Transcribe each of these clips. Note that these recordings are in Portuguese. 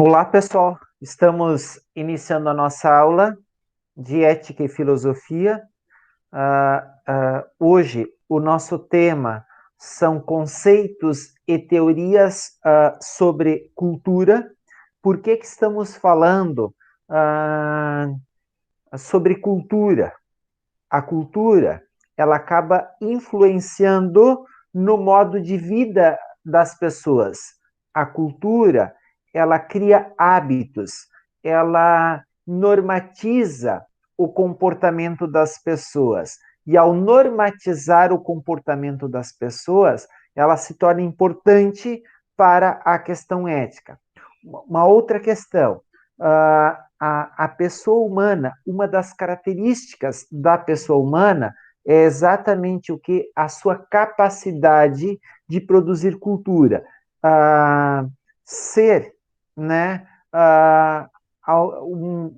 Olá, pessoal. Estamos iniciando a nossa aula de Ética e Filosofia. Hoje, o nosso tema são conceitos e teorias sobre cultura. Por que estamos falando ah, sobre cultura? A cultura, ela acaba influenciando no modo de vida das pessoas. A cultura, ela cria hábitos, ela normatiza o comportamento das pessoas. E ao normatizar o comportamento das pessoas, ela se torna importante para a questão ética. Uma outra questão, a pessoa humana, uma das características da pessoa humana é exatamente o que? A sua capacidade de produzir cultura. Ser, né, um,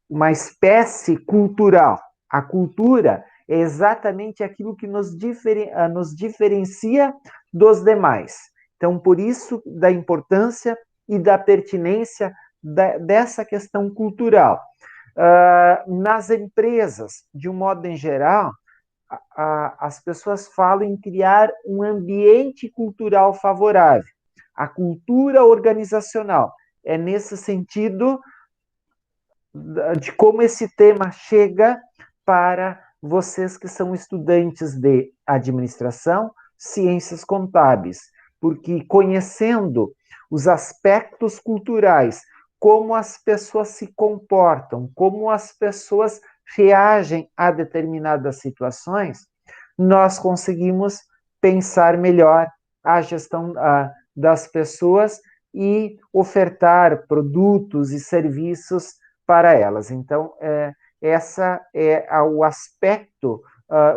uma espécie cultural. A cultura é exatamente aquilo que nos diferencia dos demais. Então, por isso, da importância e da pertinência dessa questão cultural. Nas empresas, de um modo em geral, as pessoas falam em criar um ambiente cultural favorável. A cultura organizacional é nesse sentido de como esse tema chega para vocês que são estudantes de administração, ciências contábeis, porque conhecendo os aspectos culturais, como as pessoas se comportam, como as pessoas reagem a determinadas situações, nós conseguimos pensar melhor a gestão das pessoas e ofertar produtos e serviços para elas. Então, essa é o aspecto,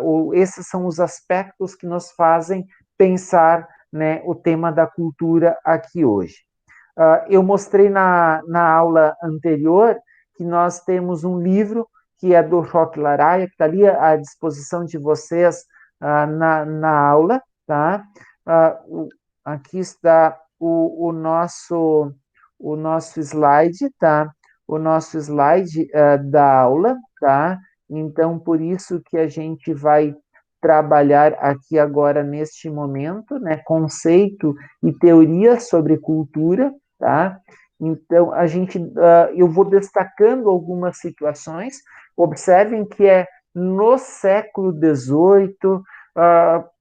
ou esses são os aspectos que nos fazem pensar, né, o tema da cultura aqui hoje. Eu mostrei na aula anterior que nós temos um livro que é do Roque Laraia, que está ali à disposição de vocês na aula, tá? Aqui está o nosso slide, tá? O nosso slide da aula, tá? Então, por isso que a gente vai trabalhar aqui agora neste momento, né? Conceito e teoria sobre cultura, tá? Então, eu vou destacando algumas situações. Observem que é no século XVIII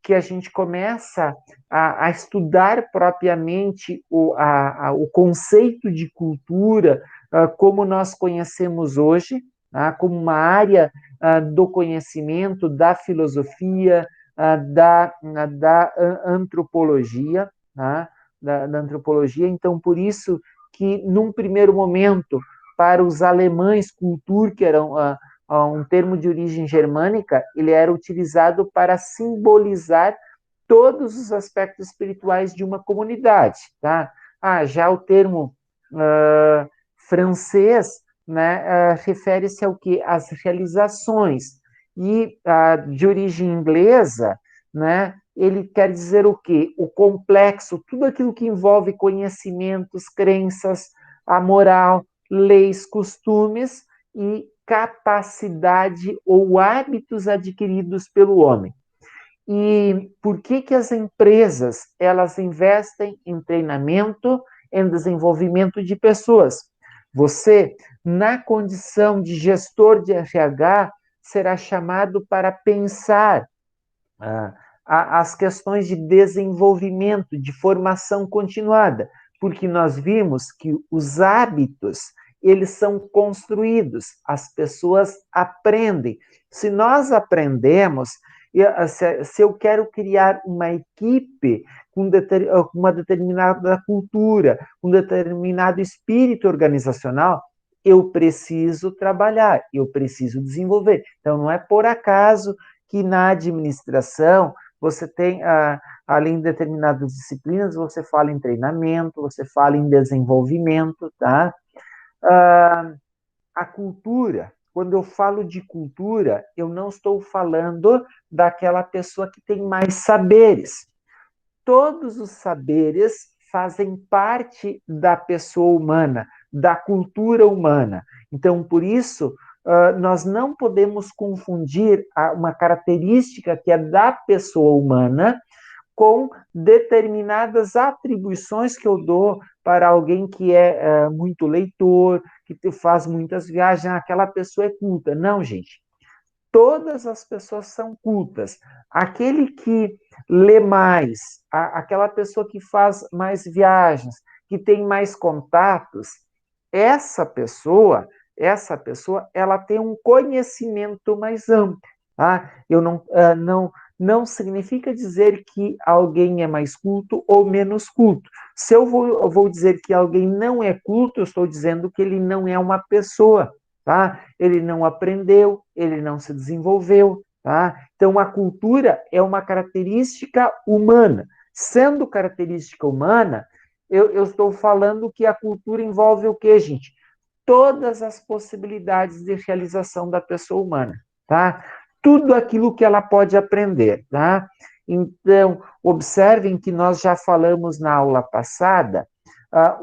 que a gente começa a estudar propriamente o conceito de cultura como nós conhecemos hoje, como uma área do conhecimento, da filosofia, da antropologia, da antropologia. Então, por isso que, num primeiro momento, para os alemães, Kultur, que era um termo de origem germânica, ele era utilizado para simbolizar todos os aspectos espirituais de uma comunidade, tá? Já o termo francês, né, refere-se ao que? Às realizações. E de origem inglesa, né, ele quer dizer o quê? O complexo, tudo aquilo que envolve conhecimentos, crenças, a moral, leis, costumes e capacidade ou hábitos adquiridos pelo homem. E por que as empresas elas investem em treinamento, em desenvolvimento de pessoas? Você, na condição de gestor de RH, será chamado para pensar as questões de desenvolvimento, de formação continuada, porque nós vimos que os hábitos, eles são construídos, as pessoas aprendem. Se nós aprendemos, se eu quero criar uma equipe com uma determinada cultura, um determinado espírito organizacional, eu preciso trabalhar, eu preciso desenvolver. Então, não é por acaso que na administração você tem, além de determinadas disciplinas, você fala em treinamento, você fala em desenvolvimento, tá? A cultura, quando eu falo de cultura, eu não estou falando daquela pessoa que tem mais saberes. Todos os saberes fazem parte da pessoa humana, da cultura humana. Então, por isso, nós não podemos confundir uma característica que é da pessoa humana com determinadas atribuições que eu dou para alguém que é muito leitor, que faz muitas viagens, aquela pessoa é culta. Não, gente. Todas as pessoas são cultas. Aquele que lê mais, aquela pessoa que faz mais viagens, que tem mais contatos, essa pessoa, ela tem um conhecimento mais amplo. Tá? Eu não significa dizer que alguém é mais culto ou menos culto. Se eu vou dizer que alguém não é culto, eu estou dizendo que ele não é uma pessoa. Tá? Ele não aprendeu, ele não se desenvolveu. Tá? Então, a cultura é uma característica humana. Sendo característica humana, eu estou falando que a cultura envolve o quê, gente? Todas as possibilidades de realização da pessoa humana. Tá? Tudo aquilo que ela pode aprender. Tá? Então, observem que nós já falamos na aula passada,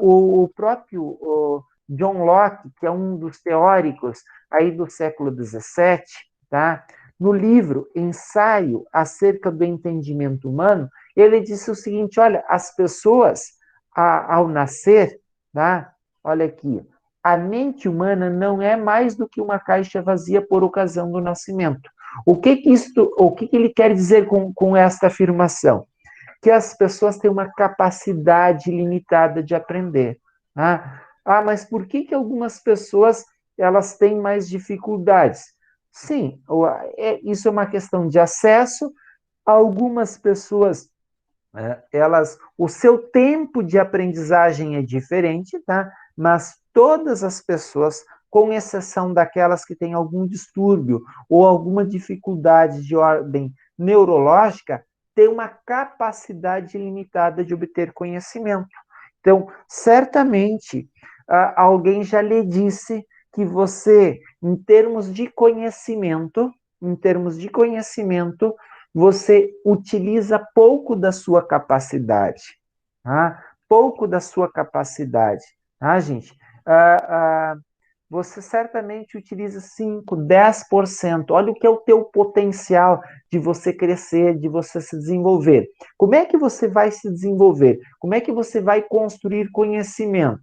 o próprio John Locke, que é um dos teóricos aí do século XVII, tá? No livro Ensaio acerca do Entendimento Humano, ele disse o seguinte: olha, as pessoas, ao nascer, tá? Olha aqui, a mente humana não é mais do que uma caixa vazia por ocasião do nascimento. O que ele quer dizer com esta afirmação? Que as pessoas têm uma capacidade limitada de aprender. Tá? Mas por que algumas pessoas elas têm mais dificuldades? Sim, isso é uma questão de acesso. Algumas pessoas, o seu tempo de aprendizagem é diferente, tá? Mas todas as pessoas, com exceção daquelas que têm algum distúrbio ou alguma dificuldade de ordem neurológica, têm uma capacidade limitada de obter conhecimento. Então, certamente, alguém já lhe disse que você, em termos de conhecimento, você utiliza pouco da sua capacidade, tá? Pouco da sua capacidade, tá, gente? Você certamente utiliza 5, 10%. Olha o que é o teu potencial de você crescer, de você se desenvolver. Como é que você vai se desenvolver? Como é que você vai construir conhecimento?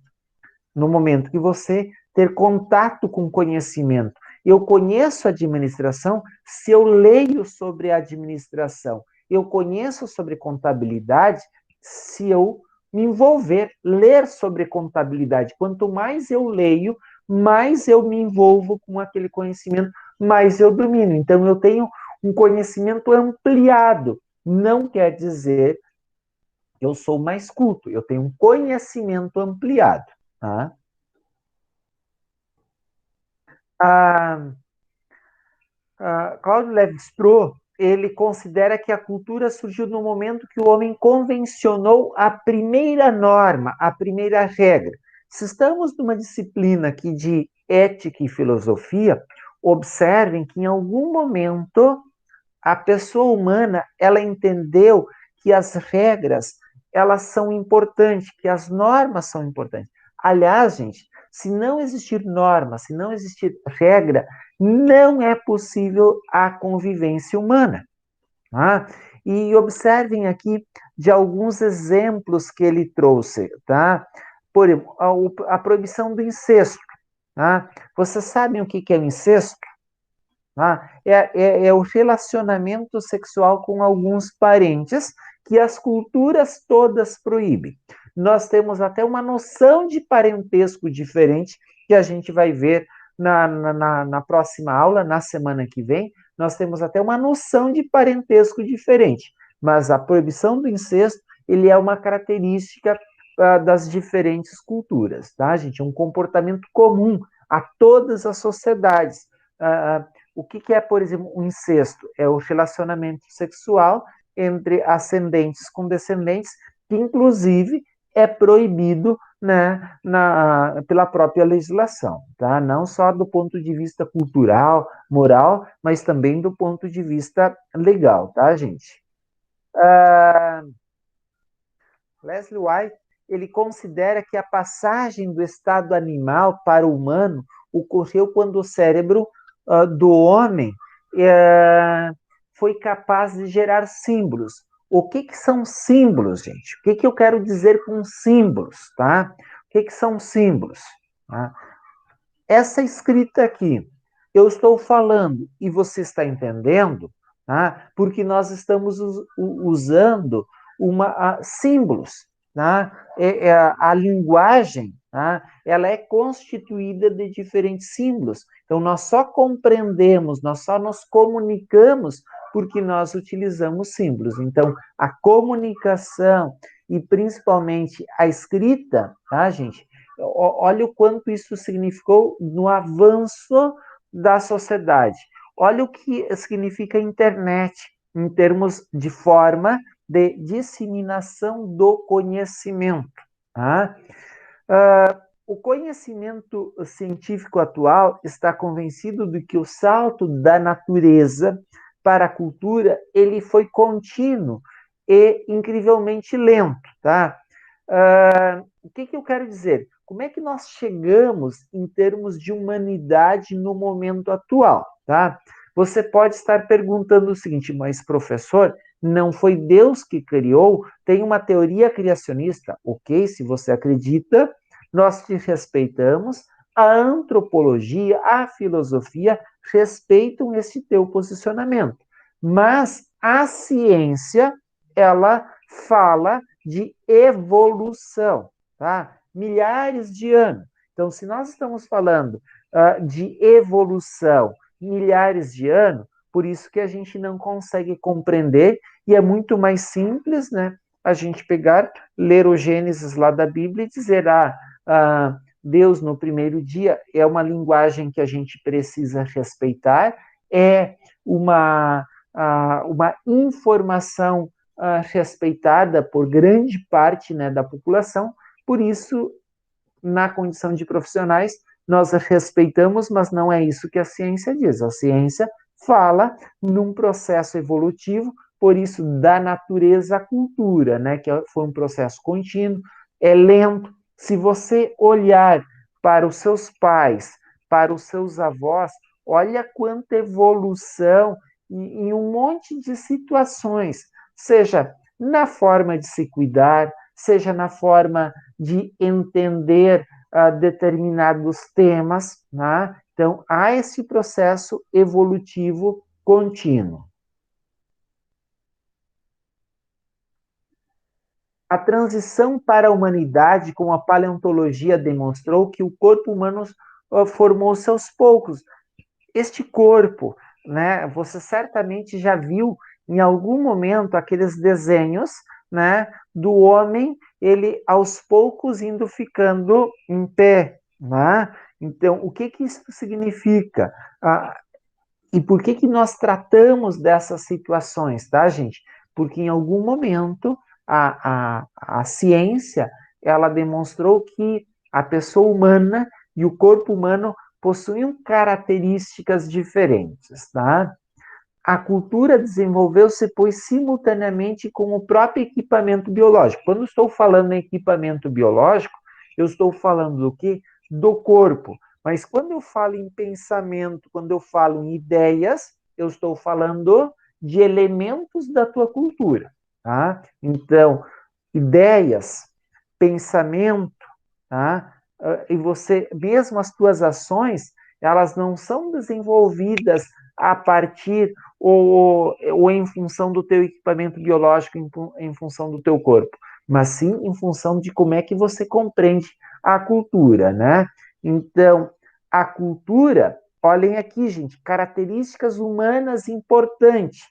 No momento que você ter contato com conhecimento. Eu conheço administração se eu leio sobre administração. Eu conheço sobre contabilidade se eu me envolver, ler sobre contabilidade. Quanto mais eu leio, mais eu me envolvo com aquele conhecimento, mais eu domino. Então, eu tenho um conhecimento ampliado. Não quer dizer que eu sou mais culto, eu tenho um conhecimento ampliado. Tá? A, Claude Lévi-Strauss, ele considera que a cultura surgiu no momento que o homem convencionou a primeira norma, a primeira regra. Se estamos numa disciplina aqui de ética e filosofia, observem que em algum momento a pessoa humana, ela entendeu que as regras, elas são importantes, que as normas são importantes. Aliás, gente, se não existir norma, se não existir regra, não é possível a convivência humana. Tá? E observem aqui de alguns exemplos que ele trouxe. Tá? Por exemplo, a proibição do incesto. Tá? Vocês sabem o que é o incesto? Tá? É o relacionamento sexual com alguns parentes que as culturas todas proíbem. Nós temos até uma noção de parentesco diferente que a gente vai ver na próxima aula, na semana que vem. Nós temos até uma noção de parentesco diferente, mas a proibição do incesto ele é uma característica das diferentes culturas, tá, gente? É um comportamento comum a todas as sociedades. O que é, por exemplo, o incesto? É o relacionamento sexual entre ascendentes com descendentes, que inclusive é proibido, né, pela própria legislação, tá? Não só do ponto de vista cultural, moral, mas também do ponto de vista legal, tá, gente? Leslie White, ele considera que a passagem do estado animal para o humano ocorreu quando o cérebro do homem foi capaz de gerar símbolos. O que são símbolos, gente? O que eu quero dizer com símbolos, tá? O que são símbolos? Tá? Essa escrita aqui, eu estou falando e você está entendendo, tá? Porque nós estamos usando símbolos. Tá? A linguagem, tá? Ela é constituída de diferentes símbolos. Então, nós só compreendemos, nós só nos comunicamos porque nós utilizamos símbolos. Então, a comunicação e principalmente a escrita, tá, gente? Olha o quanto isso significou no avanço da sociedade. Olha o que significa a internet em termos de forma de disseminação do conhecimento. Tá? O conhecimento científico atual está convencido de que o salto da natureza para a cultura ele foi contínuo e incrivelmente lento. Tá? O que eu quero dizer? Como é que nós chegamos em termos de humanidade no momento atual? Tá? Você pode estar perguntando o seguinte, mas professor, não foi Deus que criou? Tem uma teoria criacionista? Ok, se você acredita, nós te respeitamos. A antropologia, a filosofia respeitam esse teu posicionamento. Mas a ciência, ela fala de evolução, tá? Milhares de anos. Então, se nós estamos falando de evolução, milhares de anos, por isso que a gente não consegue compreender, e é muito mais simples, né? A gente pegar, ler o Gênesis lá da Bíblia e dizer, Deus no primeiro dia é uma linguagem que a gente precisa respeitar, é uma informação respeitada por grande parte, né, da população, por isso, na condição de profissionais, nós respeitamos, mas não é isso que a ciência diz. A ciência fala num processo evolutivo, por isso, da natureza à cultura, né, que foi um processo contínuo, é lento. Se você olhar para os seus pais, para os seus avós, olha quanta evolução em um monte de situações, seja na forma de se cuidar, seja na forma de entender determinados temas, né? Então, há esse processo evolutivo contínuo. A transição para a humanidade com a paleontologia demonstrou que o corpo humano formou-se aos poucos. Este corpo, né, você certamente já viu em algum momento aqueles desenhos, né, do homem, ele aos poucos indo ficando em pé, né? Então, o que isso significa? E por que nós tratamos dessas situações, tá, gente? Porque em algum momento a ciência, ela demonstrou que a pessoa humana e o corpo humano possuíam características diferentes, tá? A cultura desenvolveu-se, pois, simultaneamente com o próprio equipamento biológico. Quando estou falando em equipamento biológico, eu estou falando do quê? Do corpo. Mas quando eu falo em pensamento, quando eu falo em ideias, eu estou falando de elementos da tua cultura, tá? Então, ideias, pensamento, tá? E você, mesmo as tuas ações, elas não são desenvolvidas a partir ou em função do teu equipamento biológico, em função do teu corpo, mas sim em função de como é que você compreende a cultura, né? Então, a cultura, olhem aqui, gente, características humanas importantes.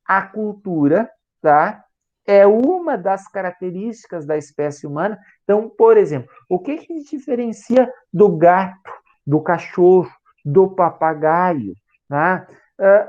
A cultura, tá? É uma das características da espécie humana. Então, por exemplo, o que diferencia do gato, do cachorro, do papagaio, tá?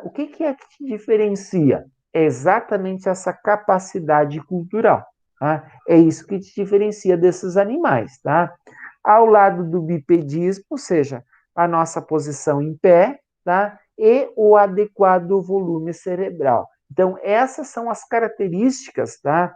O que é que te diferencia? É exatamente essa capacidade cultural. Tá? É isso que te diferencia desses animais. Tá? Ao lado do bipedismo, ou seja, a nossa posição em pé, tá? E o adequado volume cerebral. Então, essas são as características, tá?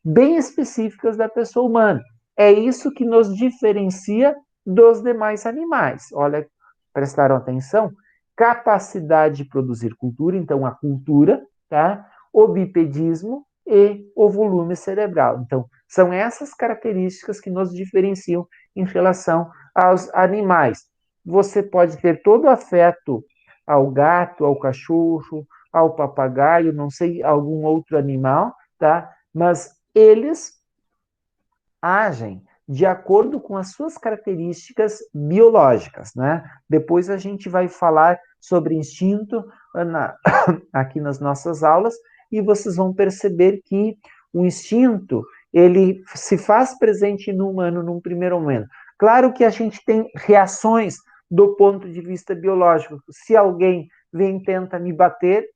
bem específicas da pessoa humana. É isso que nos diferencia dos demais animais. Olha, prestaram atenção? Capacidade de produzir cultura, então a cultura, tá? O bipedismo e o volume cerebral. Então, são essas características que nos diferenciam em relação aos animais. Você pode ter todo o afeto ao gato, ao cachorro, ao papagaio, não sei, algum outro animal, tá? Mas eles agem de acordo com as suas características biológicas, né? Depois a gente vai falar sobre instinto aqui nas nossas aulas e vocês vão perceber que o instinto ele se faz presente no humano num primeiro momento. Claro que a gente tem reações do ponto de vista biológico. Se alguém vem e tenta me bater,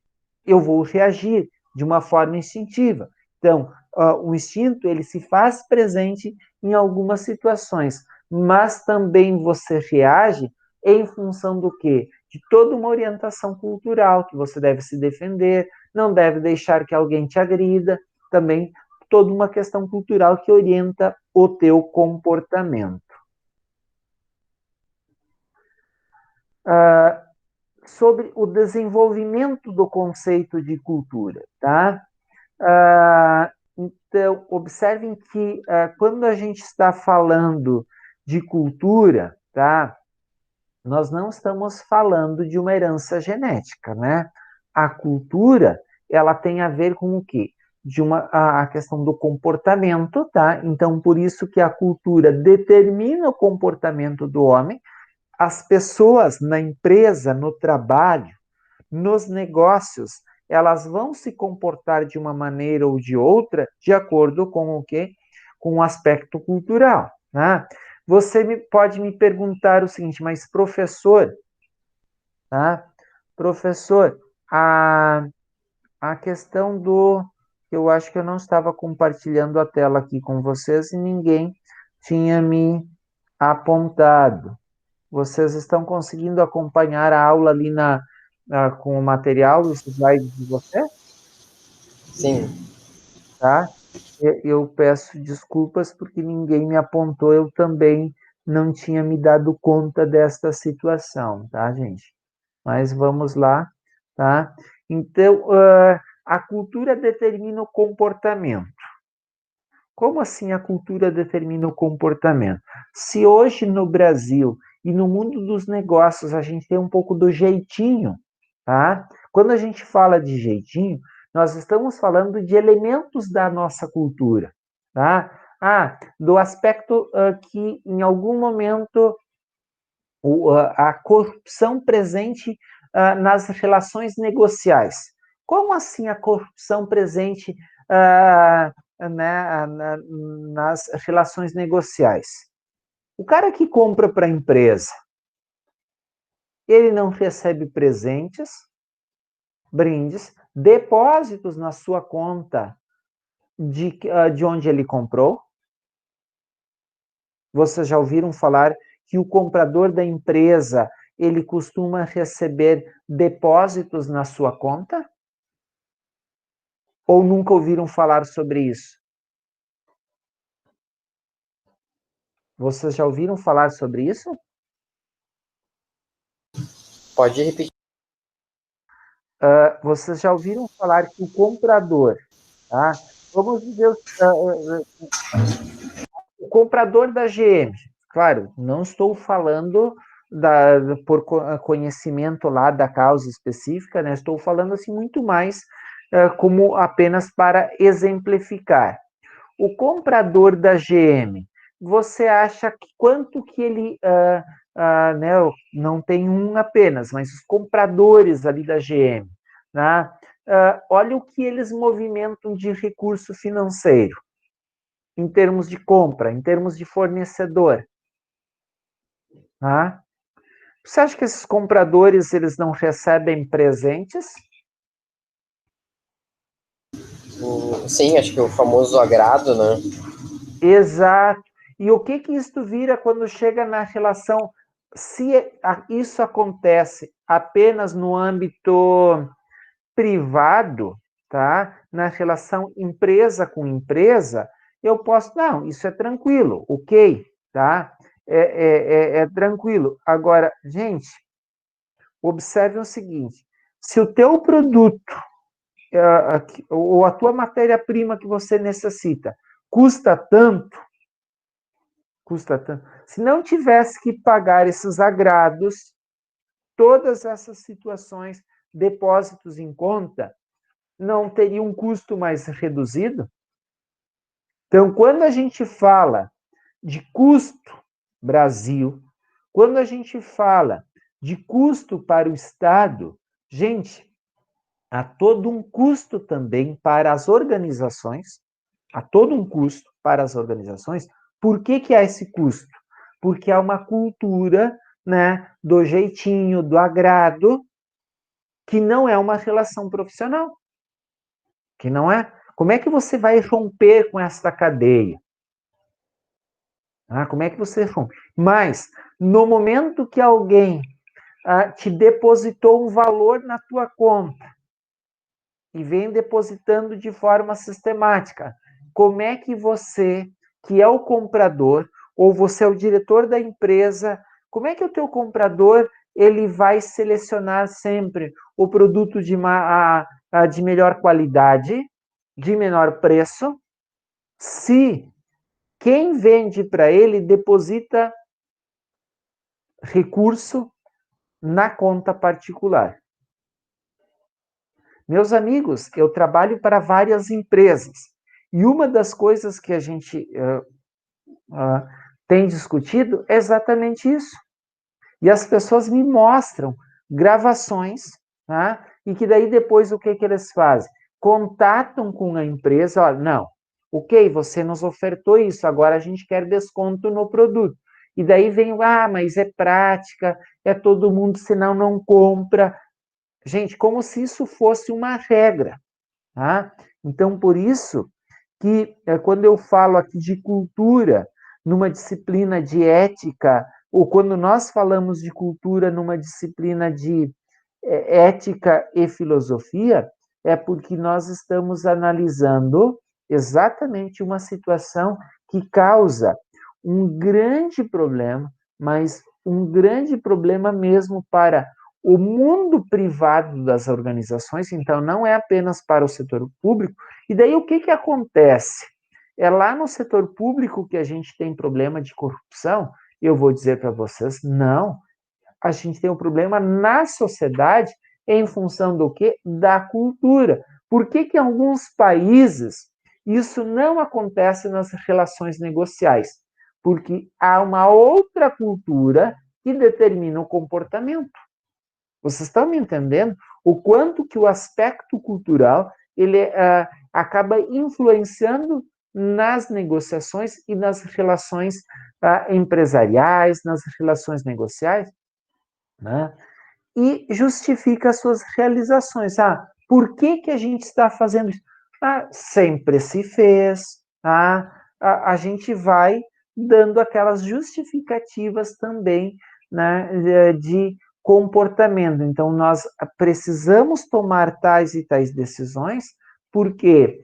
eu vou reagir de uma forma instintiva. Então, o instinto ele se faz presente em algumas situações, mas também você reage em função do quê? De toda uma orientação cultural, que você deve se defender, não deve deixar que alguém te agrida, também toda uma questão cultural que orienta o teu comportamento. Sobre o desenvolvimento do conceito de cultura, tá? Então, observem que quando a gente está falando de cultura, tá? Nós não estamos falando de uma herança genética, né? A cultura, ela tem a ver com o quê? A questão do comportamento, tá? Então, por isso que a cultura determina o comportamento do homem. As pessoas na empresa, no trabalho, nos negócios, elas vão se comportar de uma maneira ou de outra de acordo com o quê? Com o aspecto cultural, né? Você pode me perguntar o seguinte, mas professor, tá? Professor, a questão do... Eu acho que eu não estava compartilhando a tela aqui com vocês e ninguém tinha me apontado. Vocês estão conseguindo acompanhar a aula ali com o material, os slides de você? Sim. Tá? Eu peço desculpas porque ninguém me apontou, eu também não tinha me dado conta desta situação, tá, gente? Mas vamos lá, tá? Então, a cultura determina o comportamento. Como assim a cultura determina o comportamento? Se hoje no Brasil e no mundo dos negócios a gente tem um pouco do jeitinho, tá? Quando a gente fala de jeitinho, nós estamos falando de elementos da nossa cultura, tá? Do aspecto que em algum momento a corrupção presente nas relações negociais. Como assim a corrupção presente né, nas relações negociais? O cara que compra para a empresa, ele não recebe presentes, brindes, depósitos na sua conta de onde ele comprou. Vocês já ouviram falar que o comprador da empresa ele costuma receber depósitos na sua conta? Ou nunca ouviram falar sobre isso? Vocês já ouviram falar sobre isso? Pode repetir. Vocês já ouviram falar que o comprador, tá? Vamos dizer, o comprador da GM, claro, não estou falando por conhecimento lá da causa específica, né? Estou falando assim muito mais como apenas para exemplificar. O comprador da GM, você acha que quanto que ele, né, não tem um apenas, mas os compradores ali da GM, né, olha o que eles movimentam de recurso financeiro, em termos de compra, em termos de fornecedor. Tá? Você acha que esses compradores eles não recebem presentes? Sim, acho que o famoso agrado, né? Exato. E o que isso vira quando chega na relação? Se isso acontece apenas no âmbito privado, tá? na relação empresa com empresa, eu posso, não, isso é tranquilo, ok, tá? É tranquilo. Agora, gente, observe o seguinte, se o teu produto ou a tua matéria-prima que você necessita custa tanto, se não tivesse que pagar esses agrados, todas essas situações, depósitos em conta, não teria um custo mais reduzido? Então, quando a gente fala de custo Brasil, quando a gente fala de custo para o Estado, gente, há todo um custo também para as organizações, há todo um custo para as organizações. Por que há esse custo? Porque há uma cultura, né, do jeitinho, do agrado, que não é uma relação profissional, que não é. Como é que você vai romper com esta cadeia? Como é que você rompe? Mas, no momento que alguém te depositou um valor na tua conta e vem depositando de forma sistemática, como é que você, que é o comprador, ou você é o diretor da empresa, como é que o teu comprador ele vai selecionar sempre o produto de melhor qualidade, de menor preço, se quem vende para ele deposita recurso na conta particular? Meus amigos, eu trabalho para várias empresas e uma das coisas que a gente tem discutido é exatamente isso. E as pessoas me mostram gravações, tá? E que daí depois o que eles fazem? Contatam com a empresa, ó, não, ok, você nos ofertou isso, agora a gente quer desconto no produto. E daí vem, mas é prática, é todo mundo, senão não compra. Gente, como se isso fosse uma regra, tá? Então, por isso que quando eu falo aqui de cultura, numa disciplina de ética, ou quando nós falamos de cultura numa disciplina de ética e filosofia, é porque nós estamos analisando exatamente uma situação que causa um grande problema, mas um grande problema mesmo para o mundo privado das organizações, então não é apenas para o setor público. E daí o que acontece? É lá no setor público que a gente tem problema de corrupção? Eu vou dizer para vocês, não. A gente tem um problema na sociedade em função do quê? Da cultura. Por que em alguns países isso não acontece nas relações negociais? Porque há uma outra cultura que determina o comportamento. Vocês estão me entendendo? O quanto que o aspecto cultural ele acaba influenciando nas negociações e nas relações empresariais, nas relações negociais, né? E justifica as suas realizações. Por que a gente está fazendo isso? Sempre se fez. A gente vai dando aquelas justificativas também, né, de comportamento. Então, nós precisamos tomar tais e tais decisões porque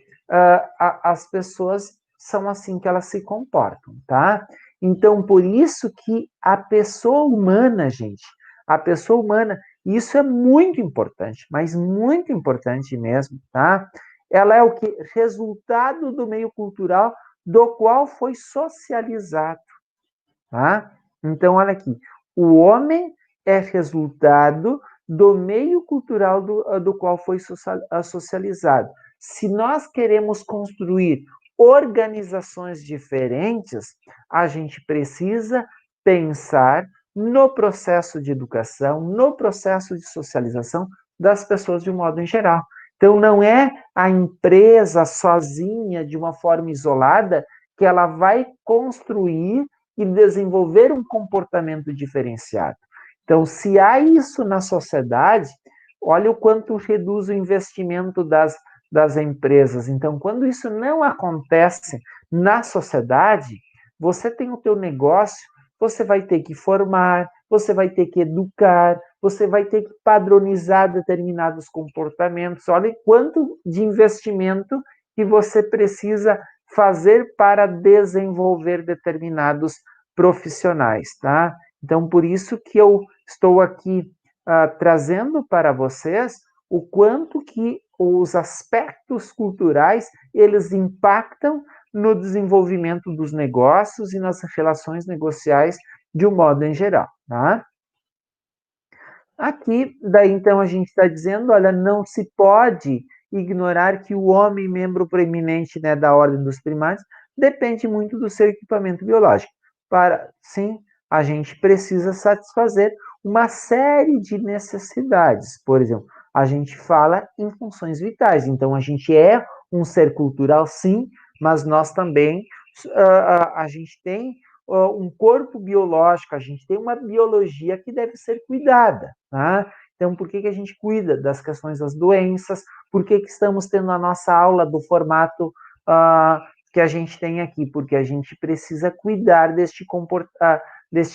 as pessoas são assim que elas se comportam, tá? Então, por isso que a pessoa humana, gente, a pessoa humana, isso é muito importante, mas muito importante mesmo, tá? Ela é o que? Resultado do meio cultural do qual foi socializado, tá? Então, olha aqui, o homem é resultado do meio cultural do qual foi socializado. Se nós queremos construir organizações diferentes, a gente precisa pensar no processo de educação, no processo de socialização das pessoas de um modo em geral. Então, não é a empresa sozinha, de uma forma isolada, que ela vai construir e desenvolver um comportamento diferenciado. Então, se há isso na sociedade, olha o quanto reduz o investimento das empresas. Então, quando isso não acontece na sociedade, você tem o teu negócio, você vai ter que formar, você vai ter que educar, você vai ter que padronizar determinados comportamentos. Olha quanto de investimento que você precisa fazer para desenvolver determinados profissionais, tá? Então, por isso que eu estou aqui trazendo para vocês o quanto que os aspectos culturais, eles impactam no desenvolvimento dos negócios e nas relações negociais de um modo em geral, tá? Aqui, daí então a gente está dizendo, olha, não se pode ignorar que o homem, membro proeminente, né, da ordem dos primatas, depende muito do seu equipamento biológico. Sim, a gente precisa satisfazer uma série de necessidades. Por exemplo, a gente fala em funções vitais. Então, a gente é um ser cultural, sim, mas nós também, a gente tem um corpo biológico, a gente tem uma biologia que deve ser cuidada, tá? Então, por que a gente cuida das questões das doenças? Por que estamos tendo a nossa aula do formato que a gente tem aqui? Porque a gente precisa cuidar deste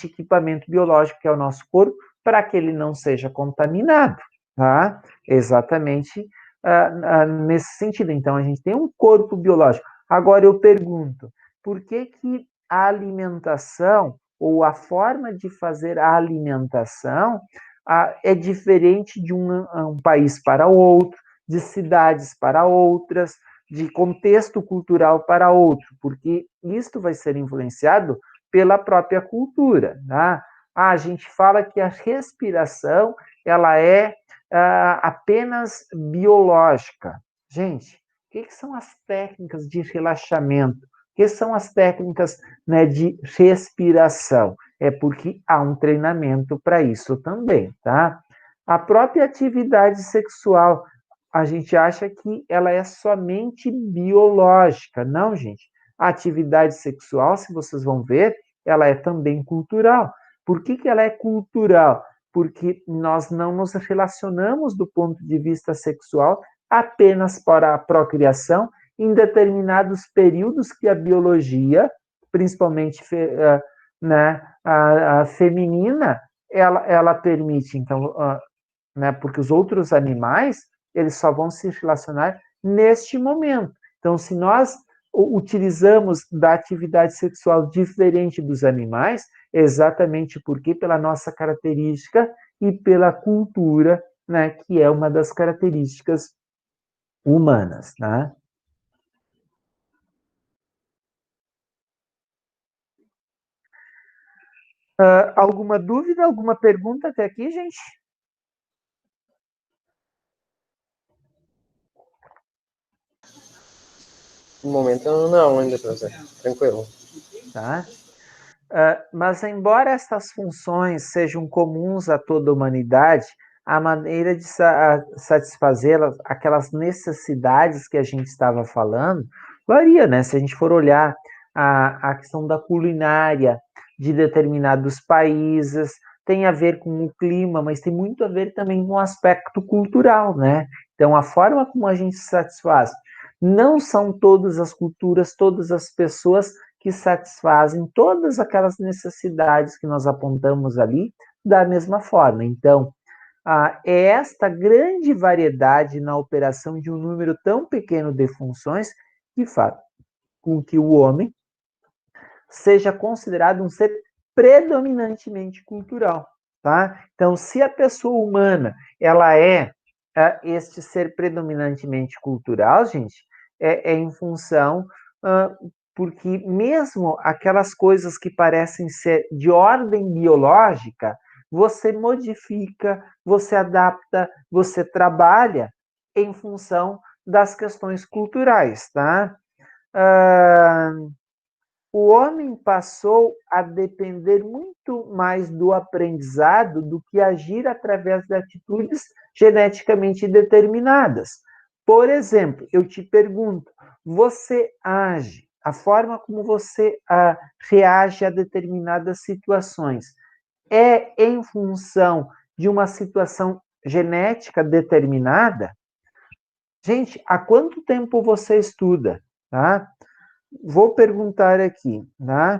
equipamento biológico que é o nosso corpo, para que ele não seja contaminado, tá? Exatamente nesse sentido. Então, a gente tem um corpo biológico. Agora, eu pergunto, por que a alimentação ou a forma de fazer a alimentação é diferente de um país para outro, de cidades para outras, de contexto cultural para outro, porque isto vai ser influenciado pela própria cultura, tá? A gente fala que a respiração ela é apenas biológica. Gente, o que são as técnicas de relaxamento? O que são as técnicas, né, de respiração? É porque há um treinamento para isso também, tá? A própria atividade sexual, a gente acha que ela é somente biológica. Não, gente. A atividade sexual, se vocês vão ver, ela é também cultural. Por que ela é cultural? Porque nós não nos relacionamos do ponto de vista sexual apenas para a procriação em determinados períodos que a biologia, principalmente né, a feminina, ela permite. Então, né, porque os outros animais, eles só vão se relacionar neste momento. Então, se nós utilizamos da atividade sexual diferente dos animais, exatamente porque pela nossa característica e pela cultura, né, que é uma das características humanas, né? Alguma dúvida, alguma pergunta até aqui, gente? No momento, não, ainda, professor. Tranquilo. Tá? Mas, embora estas funções sejam comuns a toda a humanidade, a maneira de satisfazer aquelas necessidades que a gente estava falando varia, né? Se a gente for olhar a questão da culinária de determinados países, tem a ver com o clima, mas tem muito a ver também com o aspecto cultural, né? Então, a forma como a gente se satisfaz. Não são todas as culturas, todas as pessoas que satisfazem todas aquelas necessidades que nós apontamos ali da mesma forma. Então, é esta grande variedade na operação de um número tão pequeno de funções que faz com que o homem seja considerado um ser predominantemente cultural, tá? Então, se a pessoa humana ela é este ser predominantemente cultural, gente, é em função porque mesmo aquelas coisas que parecem ser de ordem biológica, você modifica, você adapta, você trabalha em função das questões culturais, tá? O homem passou a depender muito mais do aprendizado do que agir através de atitudes geneticamente determinadas. Por exemplo, eu te pergunto, você age, a forma como você reage a determinadas situações é em função de uma situação genética determinada? Gente, há quanto tempo você estuda? Tá? Vou perguntar aqui, né?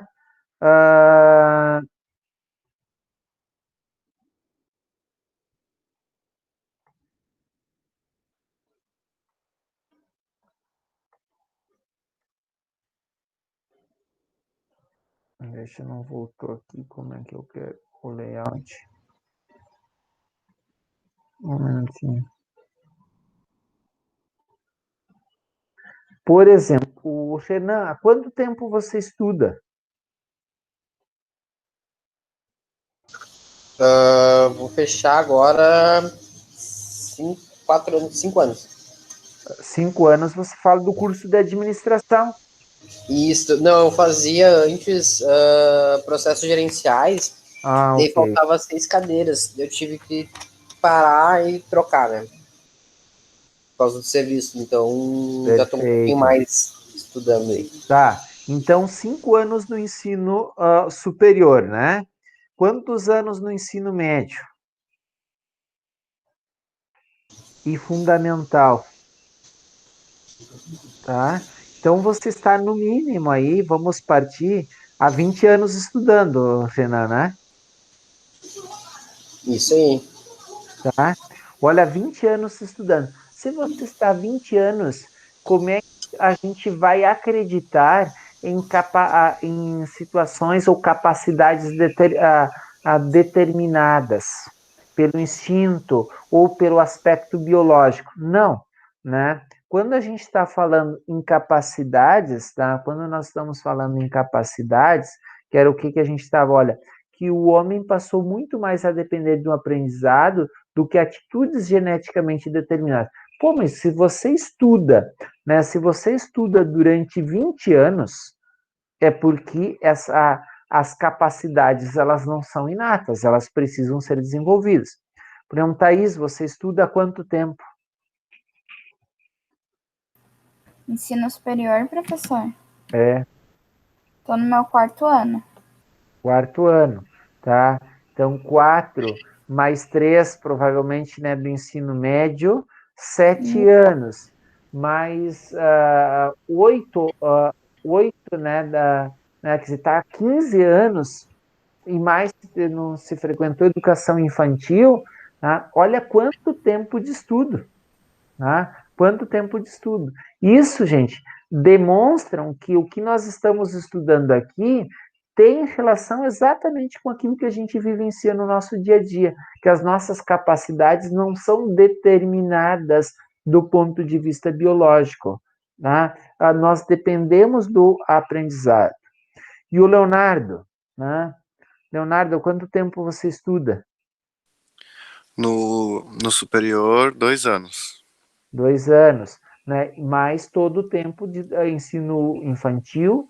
Deixa, não voltou aqui, como é que eu quero o layout. Um minutinho. Por exemplo, Renan, há quanto tempo você estuda? Vou fechar agora 4 anos, 5 anos. 5 anos, você fala do curso de administração. Isso, não, eu fazia antes processos gerenciais, Ah, daí ok. faltava 6 cadeiras, eu tive que parar e trocar, né? Por causa do serviço, então já estou um pouquinho Perfeito. mais estudando aí. Tá. Então, 5 anos no ensino superior, né? Quantos anos no ensino médio? E fundamental, tá? Então, você está no mínimo aí, vamos partir há 20 anos estudando, Renan, né? Isso aí. Tá? Olha, 20 anos estudando. Se você está há 20 anos, como é que a gente vai acreditar em situações ou capacidades determinadas pelo instinto ou pelo aspecto biológico? Não, né? Quando a gente está falando em capacidades, tá? Quando nós estamos falando em capacidades, que era o que a gente estava, olha, que o homem passou muito mais a depender de um aprendizado do que atitudes geneticamente determinadas. Pô, mas se você estuda, né? Se você estuda durante 20 anos, é porque as capacidades elas não são inatas, elas precisam ser desenvolvidas. Por exemplo, Thaís, você estuda há quanto tempo? Ensino superior, professor? É, Tô no meu 4º ano. 4 ano, tá? Então, 4 mais 3, provavelmente, né, do ensino médio, 7 anos, mais 8, né, que você está há 15 anos, e mais não se frequentou educação infantil, tá? Olha quanto tempo de estudo, tá? Quanto tempo de estudo. Isso, gente, demonstram que o que nós estamos estudando aqui tem relação exatamente com aquilo que a gente vivencia no nosso dia a dia, que as nossas capacidades não são determinadas do ponto de vista biológico, tá? Nós dependemos do aprendizado. E o Leonardo, né? Leonardo, quanto tempo você estuda? No superior, 2 anos. 2 anos, né? Mais todo o tempo de ensino infantil,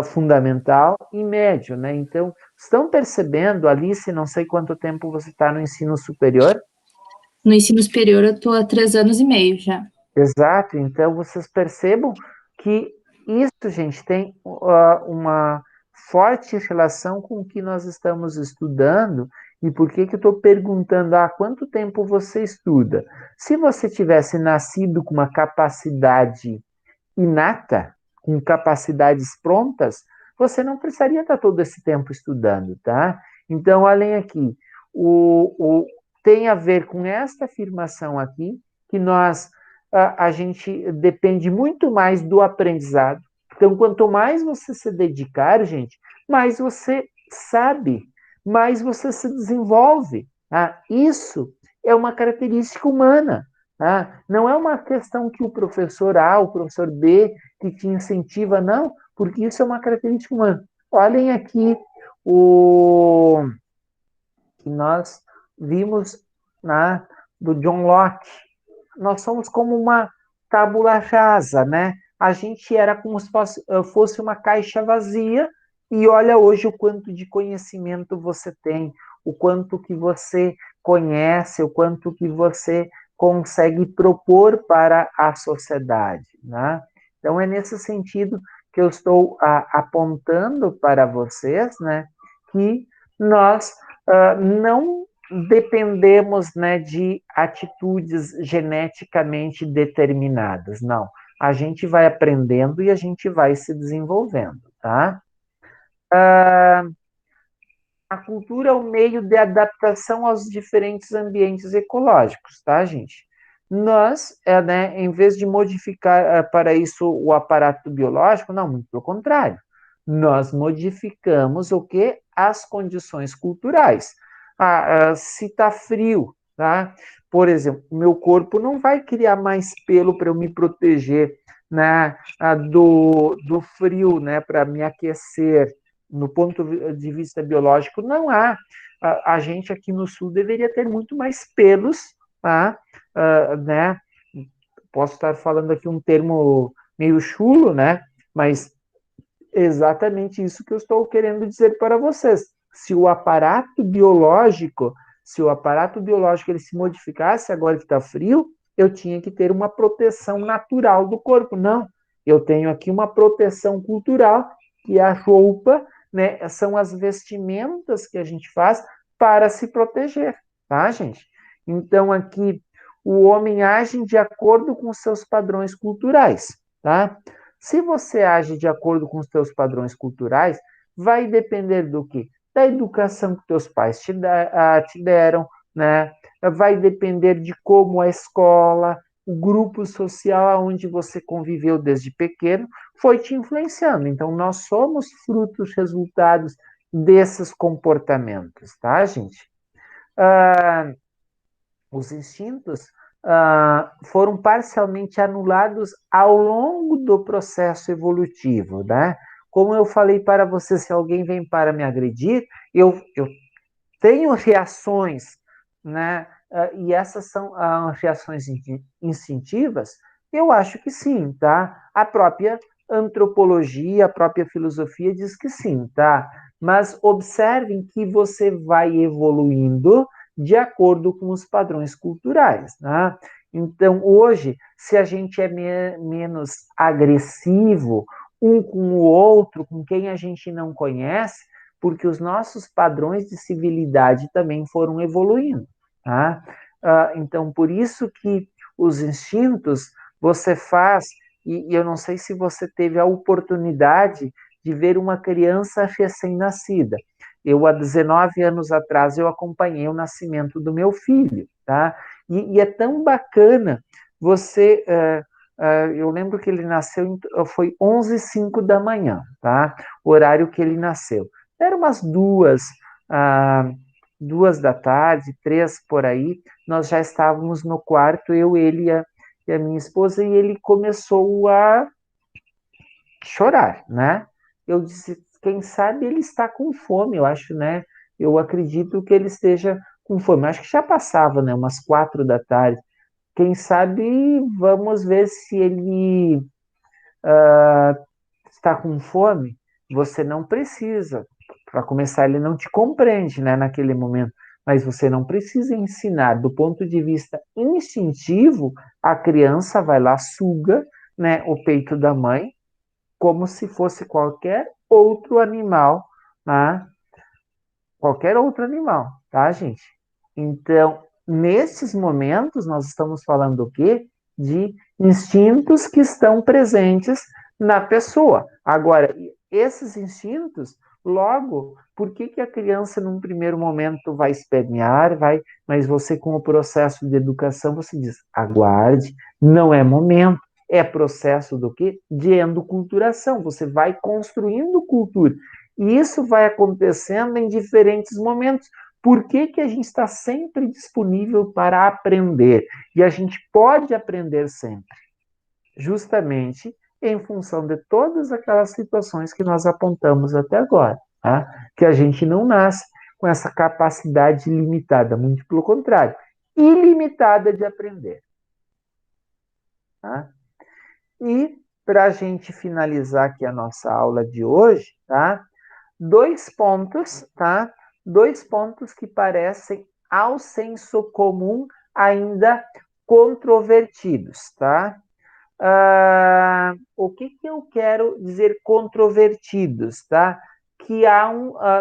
fundamental e médio, né? Então, estão percebendo, Alice, não sei quanto tempo você está no ensino superior? No ensino superior, eu estou há 3 anos e meio já. Exato, então vocês percebam que isso, gente, tem uma forte relação com o que nós estamos estudando e por que eu estou perguntando há quanto tempo você estuda. Se você tivesse nascido com uma capacidade inata, com capacidades prontas, você não precisaria estar todo esse tempo estudando, tá? Então, além aqui, tem a ver com esta afirmação aqui, que a gente depende muito mais do aprendizado. Então, quanto mais você se dedicar, gente, mais você sabe, mais você se desenvolve. Tá? Isso é uma característica humana. Tá? Não é uma questão que o professor A, o professor B, que te incentiva, não, porque isso é uma característica humana. Olhem aqui o que nós vimos do John Locke. Nós somos como uma tábula rasa, né? A gente era como se fosse uma caixa vazia e olha hoje o quanto de conhecimento você tem, o quanto que você conhece, o quanto que você consegue propor para a sociedade, né? Então é nesse sentido que eu estou apontando para vocês, né, que nós não dependemos, né, de atitudes geneticamente determinadas. Não. A gente vai aprendendo e a gente vai se desenvolvendo, tá? A cultura é o meio de adaptação aos diferentes ambientes ecológicos, tá, gente? Nós, né, em vez de modificar para isso o aparato biológico, não, muito pelo contrário. Nós modificamos o quê? As condições culturais. Se está frio, tá? Por exemplo, meu corpo não vai criar mais pelo para eu me proteger, né, do frio, né, para me aquecer. No ponto de vista biológico, não há. A gente aqui no sul deveria ter muito mais pelos, tá? Né? Posso estar falando aqui um termo meio chulo, né? Mas exatamente isso que eu estou querendo dizer para vocês. Se o aparato biológico ele se modificasse agora que está frio, eu tinha que ter uma proteção natural do corpo. Não, eu tenho aqui uma proteção cultural, que é a roupa, né? São as vestimentas que a gente faz para se proteger, tá, gente? Então, aqui, o homem age de acordo com os seus padrões culturais, tá? Se você age de acordo com os teus padrões culturais, vai depender do quê? Da educação que teus pais te deram, né? Vai depender de como a escola, o grupo social onde você conviveu desde pequeno foi te influenciando. Então, nós somos frutos, resultados desses comportamentos, tá, gente? Os instintos foram parcialmente anulados ao longo do processo evolutivo, né? Como eu falei para você, se alguém vem para me agredir, eu tenho reações, né? E essas são reações instintivas? Eu acho que sim, tá? A própria antropologia, a própria filosofia diz que sim, tá? Mas observem que você vai evoluindo de acordo com os padrões culturais, né? Então, hoje, se a gente é menos agressivo um com o outro, com quem a gente não conhece, porque os nossos padrões de civilidade também foram evoluindo, tá? Então, por isso que os instintos você faz, e eu não sei se você teve a oportunidade de ver uma criança recém-nascida. Eu, há 19 anos atrás, eu acompanhei o nascimento do meu filho, tá? E é tão bacana você... eu lembro que ele nasceu, foi 11h05 da manhã, tá? O horário que ele nasceu. Era umas 2h da tarde, 3 por aí, nós já estávamos no quarto, eu, ele e a minha esposa, e ele começou a chorar, né? Eu disse, quem sabe ele está com fome, eu acho, né? Eu acredito que ele esteja com fome. Acho que já passava, né? Umas 4 da tarde. Quem sabe vamos ver se ele está com fome. Você não precisa. Para começar, ele não te compreende, né, naquele momento. Mas você não precisa ensinar. Do ponto de vista instintivo, a criança vai lá, suga, né, o peito da mãe, como se fosse qualquer outro animal, tá? Qualquer outro animal, tá, gente? Então, nesses momentos, nós estamos falando o quê? De instintos que estão presentes na pessoa. Agora, esses instintos, logo, por que a criança, num primeiro momento, vai espernear, mas você, com o processo de educação, você diz, aguarde, não é momento. É processo do quê? De endoculturação. Você vai construindo cultura. E isso vai acontecendo em diferentes momentos. Por que a gente está sempre disponível para aprender? E a gente pode aprender sempre, justamente em função de todas aquelas situações que nós apontamos até agora, tá? Que a gente não nasce com essa capacidade limitada, muito pelo contrário, ilimitada de aprender. Tá? E, para a gente finalizar aqui a nossa aula de hoje, tá? 2 pontos, tá? 2 pontos que parecem ao senso comum ainda controvertidos, tá? O que eu quero dizer controvertidos, tá? Que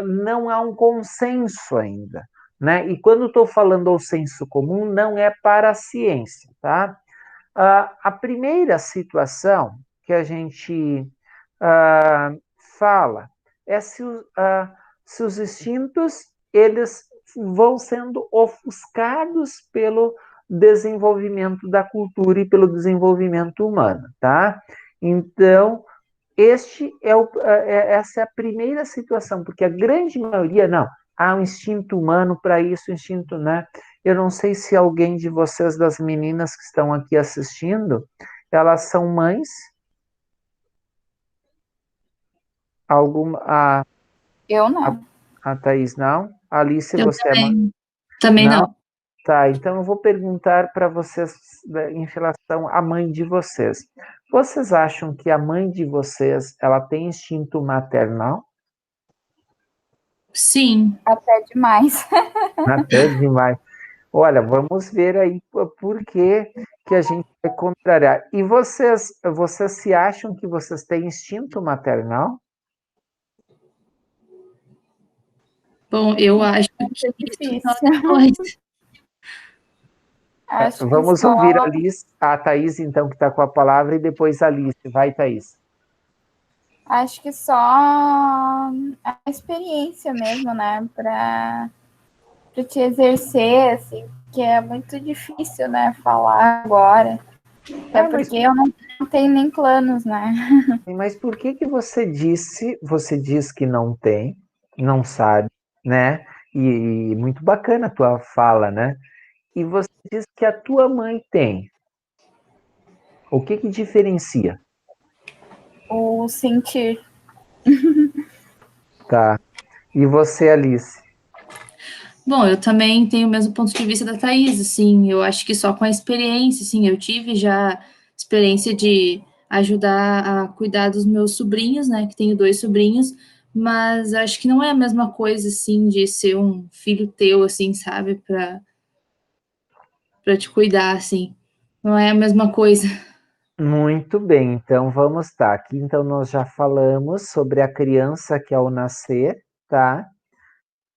não há um consenso ainda, né? E quando estou falando ao senso comum, não é para a ciência, tá? A primeira situação que a gente fala é se os instintos eles vão sendo ofuscados pelo desenvolvimento da cultura e pelo desenvolvimento humano, tá? Então, Essa é a primeira situação, porque a grande maioria, não, há um instinto humano para isso, instinto, né? Eu não sei se alguém de vocês, das meninas que estão aqui assistindo, elas são mães? Alguma, Eu não. a Thaís não? Alice, Eu você é mãe? também Não? não. Tá, então eu vou perguntar para vocês em relação à mãe de vocês. Vocês acham que a mãe de vocês, ela tem instinto maternal? Sim. Até demais. Até demais. Olha, vamos ver aí por que a gente vai contrariar. E vocês se acham que vocês têm instinto maternal? Bom, eu acho que Muito isso são difícil. depois. Acho que Vamos só ouvir a Thaís, então, que está com a palavra, e depois a Alice. Vai, Thaís. Acho que só a experiência mesmo, né? Para te exercer, assim, que é muito difícil, né? Falar agora. Até Mas porque eu não tenho nem planos, né? Mas por que você diz que não tem, não sabe, né? E muito bacana a tua fala, né? E você diz que a tua mãe tem. O que diferencia? O sentir. Tá. E você, Alice? Bom, eu também tenho o mesmo ponto de vista da Thaís, assim, eu acho que só com a experiência, assim, eu tive já experiência de ajudar a cuidar dos meus sobrinhos, né, que tenho 2 sobrinhos, mas acho que não é a mesma coisa, assim, de ser um filho teu, assim, sabe, para te cuidar, assim, não é a mesma coisa. Muito bem, então vamos tá. Aqui então nós já falamos sobre a criança que ao nascer, tá?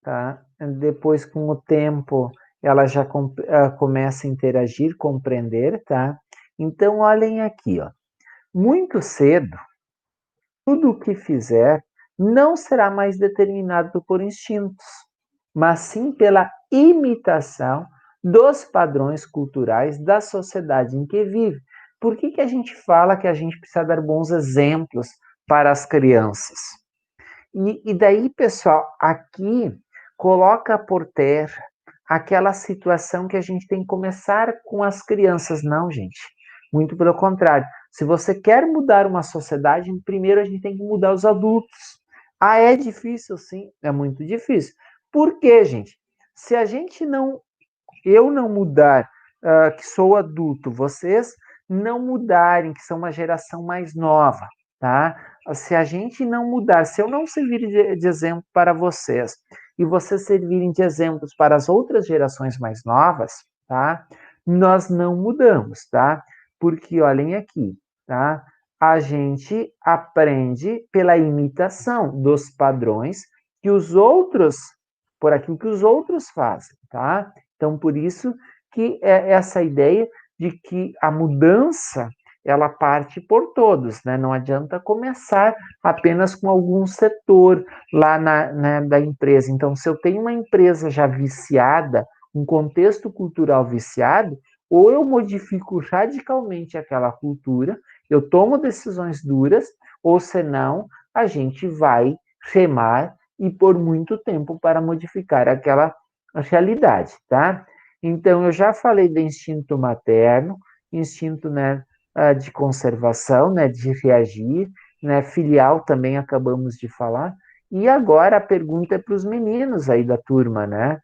Tá? Depois, com o tempo, ela já começa a interagir, compreender, tá? Então, olhem aqui, ó. Muito cedo, tudo o que fizer não será mais determinado por instintos, mas sim pela imitação dos padrões culturais da sociedade em que vive. Por que a gente fala que a gente precisa dar bons exemplos para as crianças? E daí, pessoal, aqui coloca por terra aquela situação que a gente tem que começar com as crianças. Não, gente. Muito pelo contrário. Se você quer mudar uma sociedade, primeiro a gente tem que mudar os adultos. Ah, é difícil? Sim, é muito difícil. Por quê, gente? Se a gente não, eu não mudar, que sou adulto, vocês não mudarem, que são uma geração mais nova, tá? Se a gente não mudar, se eu não servir de exemplo para vocês e vocês servirem de exemplos para as outras gerações mais novas, tá? Nós não mudamos, tá? Porque olhem aqui, tá? A gente aprende pela imitação dos padrões que os outros, por aquilo que os outros fazem, tá? Então, por isso que é essa ideia de que a mudança ela parte por todos, né? Não adianta começar apenas com algum setor lá da empresa. Então, se eu tenho uma empresa já viciada, um contexto cultural viciado, ou eu modifico radicalmente aquela cultura, eu tomo decisões duras, ou senão a gente vai remar e por muito tempo para modificar aquela realidade, tá? Então, eu já falei do instinto materno, instinto, né, de conservação, né, de reagir, né, filial também acabamos de falar. E agora a pergunta é para os meninos aí da turma, né?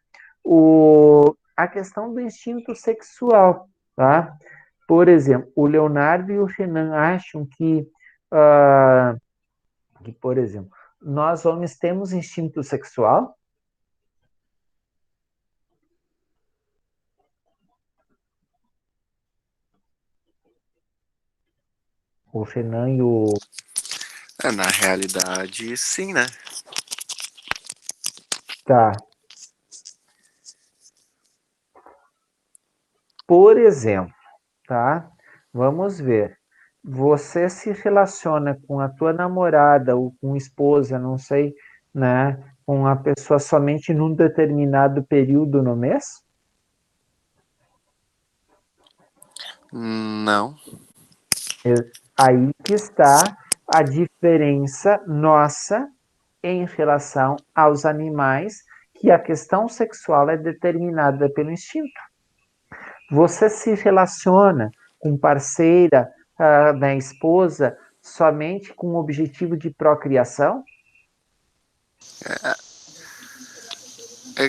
A questão do instinto sexual, tá? Por exemplo, o Leonardo e o Renan acham que, por exemplo, nós homens temos instinto sexual? O Renan e o... Na realidade, sim, né? Tá. Por exemplo, tá? Vamos ver. Você se relaciona com a tua namorada ou com esposa, não sei, né? Com a pessoa somente num determinado período no mês? Não. Aí que está a diferença nossa em relação aos animais, que a questão sexual é determinada pelo instinto. Você se relaciona com parceira, né, esposa, somente com o objetivo de procriação?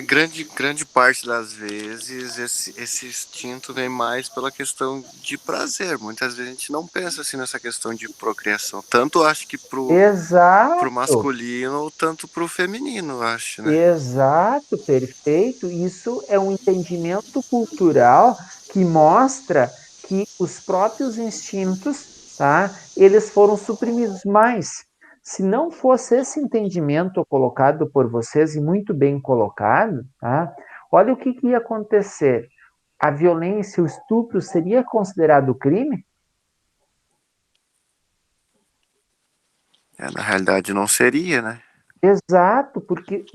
Grande parte das vezes esse instinto vem mais pela questão de prazer. Muitas vezes a gente não pensa assim nessa questão de procriação. Tanto acho que pro Exato, masculino, tanto pro feminino, acho, né? exato, perfeito. Isso é um entendimento cultural que mostra que os próprios instintos, tá, eles foram suprimidos. Mas, se não fosse esse entendimento colocado por vocês, e muito bem colocado, tá, olha o que ia acontecer. A violência, o estupro seria considerado crime? Na realidade não seria, né? Exato, porque,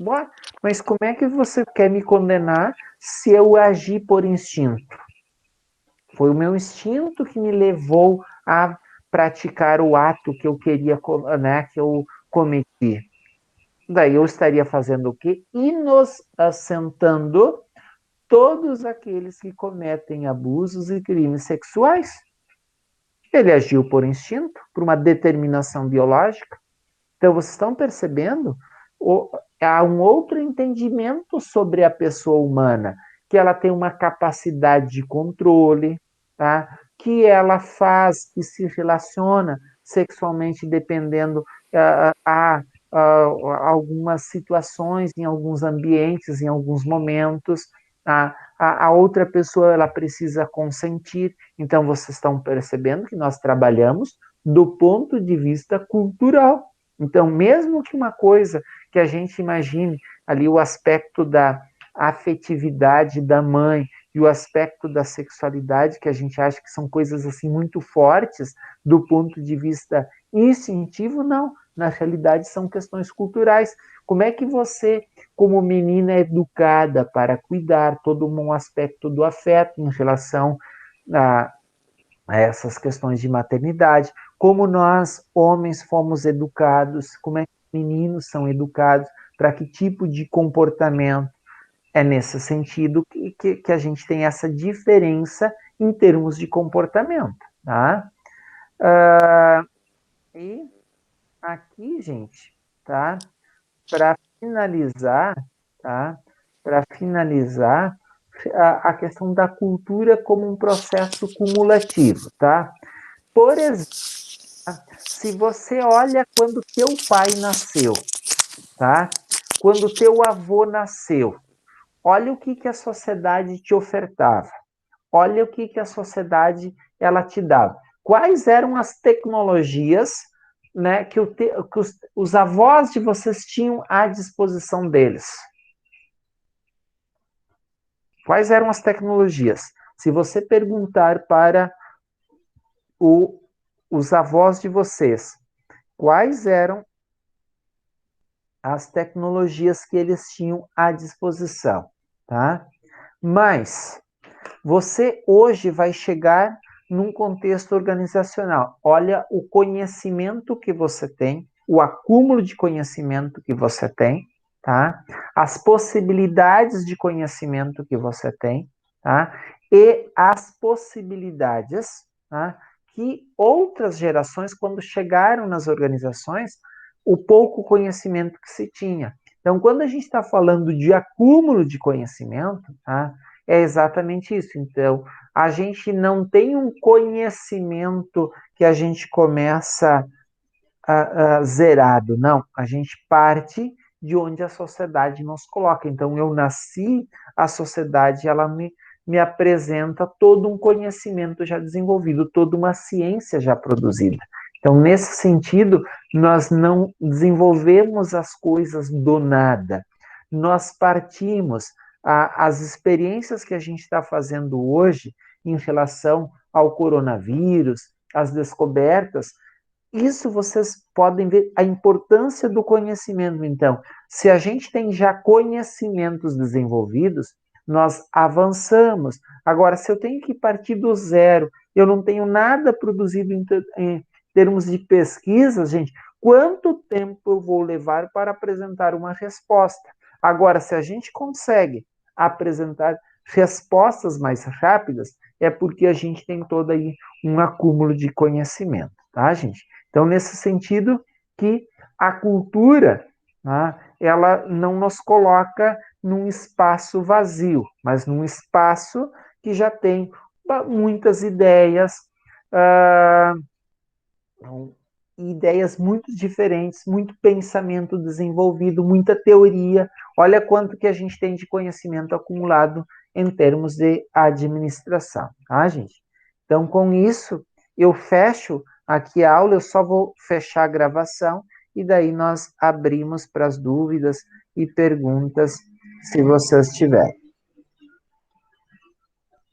mas como é que você quer me condenar se eu agir por instinto? Foi o meu instinto que me levou a praticar o ato que eu queria, né, que eu cometi. Daí eu estaria fazendo o quê? Inocentando todos aqueles que cometem abusos e crimes sexuais. Ele agiu por instinto, por uma determinação biológica. Então, vocês estão percebendo? Há um outro entendimento sobre a pessoa humana, que ela tem uma capacidade de controle, tá? Que ela faz e se relaciona sexualmente dependendo algumas situações, em alguns ambientes, em alguns momentos. A outra pessoa ela precisa consentir. Então, vocês estão percebendo que nós trabalhamos do ponto de vista cultural. Então, mesmo que uma coisa que a gente imagine ali o aspecto da afetividade da mãe e o aspecto da sexualidade, que a gente acha que são coisas assim muito fortes do ponto de vista instintivo, não. Na realidade, são questões culturais. Como é que você, como menina, é educada para cuidar todo um aspecto do afeto em relação a essas questões de maternidade? Como nós, homens, fomos educados? Como é que meninos são educados? Para que tipo de comportamento? É nesse sentido que a gente tem essa diferença em termos de comportamento, tá? E aqui, gente, tá? Para finalizar, tá? Para finalizar, a questão da cultura como um processo cumulativo, tá? Por exemplo, se você olha quando teu pai nasceu, tá? Quando teu avô nasceu, olha o que a sociedade te ofertava. Olha o que a sociedade ela te dava. Quais eram as tecnologias, né, que os avós de vocês tinham à disposição deles? Quais eram as tecnologias? Se você perguntar para os avós de vocês, quais eram as tecnologias que eles tinham à disposição, tá? Mas você hoje vai chegar num contexto organizacional. Olha o conhecimento que você tem, o acúmulo de conhecimento que você tem, tá? As possibilidades de conhecimento que você tem, tá? E as possibilidades, tá? Que outras gerações, quando chegaram nas organizações, o pouco conhecimento que se tinha. Então, quando a gente está falando de acúmulo de conhecimento, tá? É exatamente isso. Então, a gente não tem um conhecimento que a gente começa zerado, não. A gente parte de onde a sociedade nos coloca. Então, eu nasci, a sociedade ela me apresenta todo um conhecimento já desenvolvido, toda uma ciência já produzida. Então, nesse sentido, nós não desenvolvemos as coisas do nada. Nós partimos as experiências que a gente está fazendo hoje em relação ao coronavírus, as descobertas, isso vocês podem ver a importância do conhecimento. Então, se a gente tem já conhecimentos desenvolvidos, nós avançamos. Agora, se eu tenho que partir do zero, eu não tenho nada produzido termos de pesquisa, gente, quanto tempo eu vou levar para apresentar uma resposta? Agora, se a gente consegue apresentar respostas mais rápidas, é porque a gente tem todo aí um acúmulo de conhecimento, tá, gente? Então, nesse sentido que a cultura, né, ela não nos coloca num espaço vazio, mas num espaço que já tem muitas ideias, uh, ideias muito diferentes, muito pensamento desenvolvido, muita teoria. Olha quanto que a gente tem de conhecimento acumulado em termos de administração, tá, gente? Então, com isso, eu fecho aqui a aula, eu só vou fechar a gravação e daí nós abrimos para as dúvidas e perguntas, se vocês tiverem.